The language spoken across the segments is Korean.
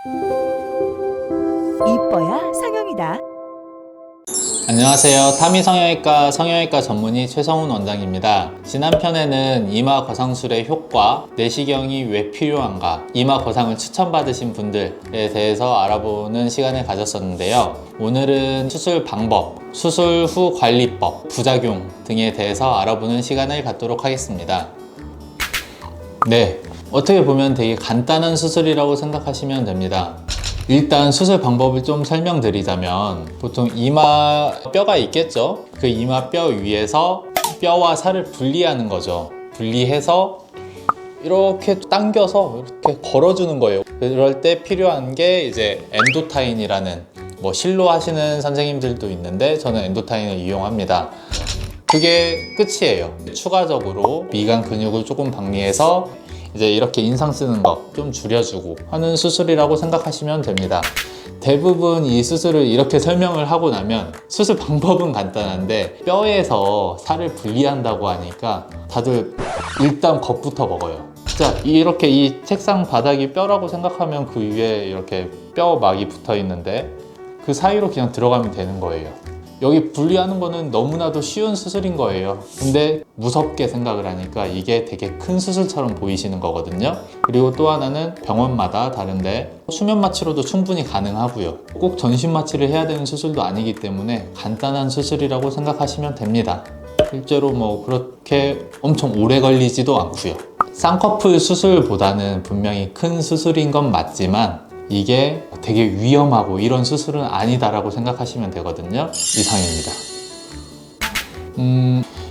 이뻐야 상영이다. 안녕하세요. 타미 성형외과 전문의 최성훈 원장입니다. 지난 편에는 이마 거상술의 효과, 내시경이 왜 필요한가, 이마 거상을 추천받으신 분들에 대해서 알아보는 시간을 가졌었는데요. 오늘은 수술 방법, 수술 후 관리법, 부작용 등에 대해서 알아보는 시간을 갖도록 하겠습니다. 네, 어떻게 보면 되게 간단한 수술이라고 생각하시면 됩니다. 일단 수술 방법을 좀 설명드리자면, 보통 이마 뼈가 있겠죠? 그 이마 뼈 위에서 뼈와 살을 분리하는 거죠. 분리해서 이렇게 당겨서 이렇게 걸어주는 거예요. 그럴 때 필요한 게 이제 엔도타인이라는, 실로 하시는 선생님들도 있는데 저는 엔도타인을 이용합니다. 그게 끝이에요. 추가적으로 미간 근육을 조금 박리해서 이제 이렇게 인상 쓰는 거 좀 줄여주고 하는 수술이라고 생각하시면 됩니다. 대부분 이 수술을 이렇게 설명을 하고 나면 수술 방법은 간단한데 뼈에서 살을 분리한다고 하니까 다들 일단 겁부터 먹어요. 자, 이렇게 이 책상 바닥이 뼈라고 생각하면 그 위에 이렇게 뼈막이 붙어 있는데 그 사이로 그냥 들어가면 되는 거예요. 여기 분리하는 거는 너무나도 쉬운 수술인 거예요. 근데 무섭게 생각을 하니까 이게 되게 큰 수술처럼 보이시는 거거든요. 그리고 또 하나는 병원마다 다른데 수면 마취로도 충분히 가능하고요. 꼭 전신 마취를 해야 되는 수술도 아니기 때문에 간단한 수술이라고 생각하시면 됩니다. 실제로 그렇게 엄청 오래 걸리지도 않고요. 쌍꺼풀 수술보다는 분명히 큰 수술인 건 맞지만 이게 되게 위험하고 이런 수술은 아니다라고 생각하시면 되거든요. 이상입니다.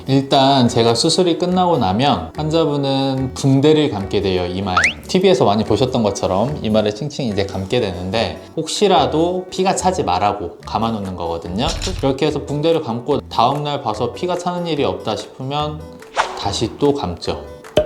일단 제가 수술이 끝나고 나면 환자분은 붕대를 감게 돼요, 이마에. TV에서 많이 보셨던 것처럼 이마를 칭칭 이제 감게 되는데 혹시라도 피가 차지 말라고 감아 놓는 거거든요. 그렇게 해서 붕대를 감고 다음날 봐서 피가 차는 일이 없다 싶으면 다시 또 감죠.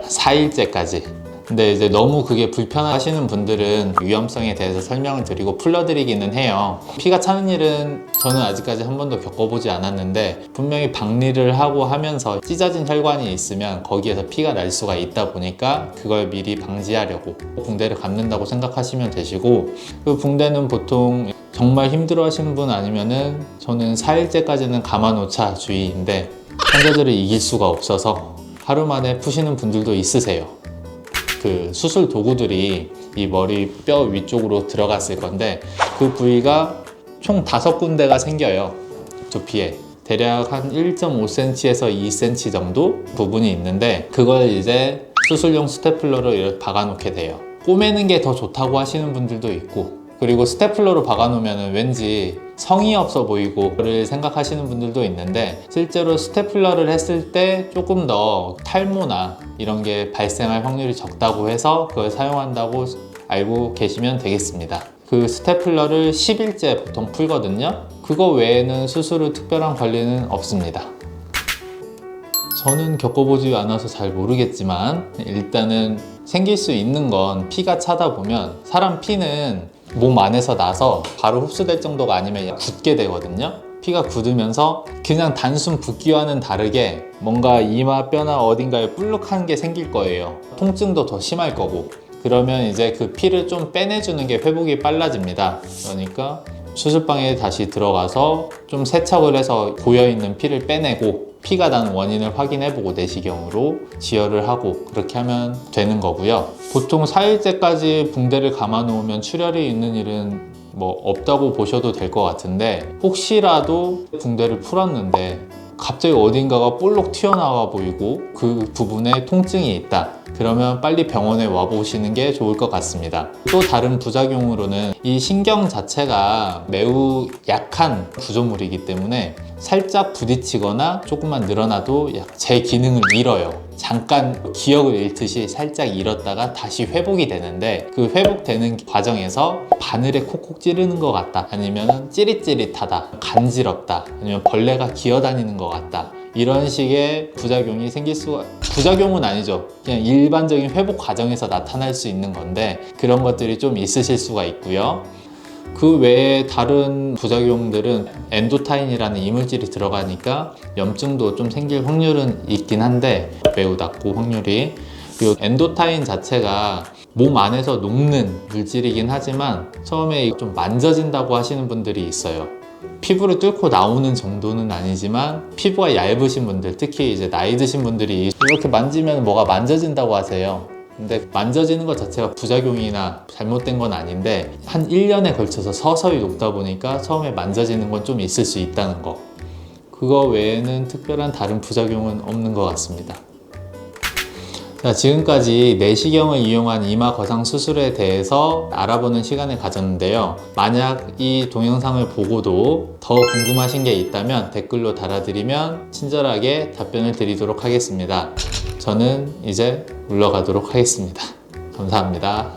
4일째까지. 근데 이제 너무 그게 불편하시는 분들은 위험성에 대해서 설명을 드리고 풀려드리기는 해요. 피가 차는 일은 저는 아직까지 한 번도 겪어보지 않았는데 분명히 박리를 하고 하면서 찢어진 혈관이 있으면 거기에서 피가 날 수가 있다 보니까 그걸 미리 방지하려고 붕대를 감는다고 생각하시면 되시고, 그 붕대는 보통 정말 힘들어 하시는 분 아니면은 저는 4일째까지는 감아놓자 주의인데 환자들을 이길 수가 없어서 하루 만에 푸시는 분들도 있으세요. 그 수술 도구들이 이 머리 뼈 위쪽으로 들어갔을 건데 그 부위가 총 5군데가 생겨요. 두피에 대략 한 1.5cm에서 2cm 정도 부분이 있는데 그걸 이제 수술용 스테플러로 이렇게 박아 놓게 돼요. 꼬매는 게 더 좋다고 하시는 분들도 있고, 그리고 스테플러로 박아 놓으면 왠지 성의 없어 보이고 를 생각하시는 분들도 있는데 실제로 스테플러를 했을 때 조금 더 탈모나 이런 게 발생할 확률이 적다고 해서 그걸 사용한다고 알고 계시면 되겠습니다. 그 스테플러를 10일째 보통 풀거든요. 그거 외에는 수술 후 특별한 관리는 없습니다. 저는 겪어보지 않아서 잘 모르겠지만 일단은 생길 수 있는 건 피가 차다 보면 사람 피는 몸 안에서 나서 바로 흡수될 정도가 아니면 굳게 되거든요. 피가 굳으면서 그냥 단순 붓기와는 다르게 뭔가 이마뼈나 어딘가에 불룩한 게 생길 거예요. 통증도 더 심할 거고. 그러면 이제 그 피를 좀 빼내주는 게 회복이 빨라집니다. 그러니까 수술방에 다시 들어가서 좀 세척을 해서 고여있는 피를 빼내고 피가 나는 원인을 확인해보고 내시경으로 지혈을 하고 그렇게 하면 되는 거고요. 보통 4일째까지 붕대를 감아 놓으면 출혈이 있는 일은 없다고 보셔도 될 것 같은데, 혹시라도 붕대를 풀었는데 갑자기 어딘가가 볼록 튀어나와 보이고 그 부분에 통증이 있다, 그러면 빨리 병원에 와보시는 게 좋을 것 같습니다. 또 다른 부작용으로는 이 신경 자체가 매우 약한 구조물이기 때문에 살짝 부딪히거나 조금만 늘어나도 제 기능을 잃어요. 잠깐 기억을 잃듯이 살짝 잃었다가 다시 회복이 되는데 그 회복되는 과정에서 바늘에 콕콕 찌르는 것 같다, 아니면 찌릿찌릿하다, 간지럽다, 아니면 벌레가 기어다니는 것 같다, 이런 식의 부작용이 생길 수가, 부작용은 아니죠. 그냥 일반적인 회복 과정에서 나타날 수 있는 건데 그런 것들이 좀 있으실 수가 있고요. 그 외에 다른 부작용들은 엔도타인이라는 이물질이 들어가니까 염증도 좀 생길 확률은 있긴 한데 매우 낮고 확률이. 그리고 엔도타인 자체가 몸 안에서 녹는 물질이긴 하지만 처음에 좀 만져진다고 하시는 분들이 있어요. 피부를 뚫고 나오는 정도는 아니지만 피부가 얇으신 분들, 특히 이제 나이 드신 분들이 이렇게 만지면 뭐가 만져진다고 하세요. 근데 만져지는 것 자체가 부작용이나 잘못된 건 아닌데 한 1년에 걸쳐서 서서히 녹다 보니까 처음에 만져지는 건 좀 있을 수 있다는 거. 그거 외에는 특별한 다른 부작용은 없는 것 같습니다. 자, 지금까지 내시경을 이용한 이마 거상 수술에 대해서 알아보는 시간을 가졌는데요. 만약 이 동영상을 보고도 더 궁금하신 게 있다면 댓글로 달아드리면 친절하게 답변을 드리도록 하겠습니다. 저는 이제 물러가도록 하겠습니다. 감사합니다.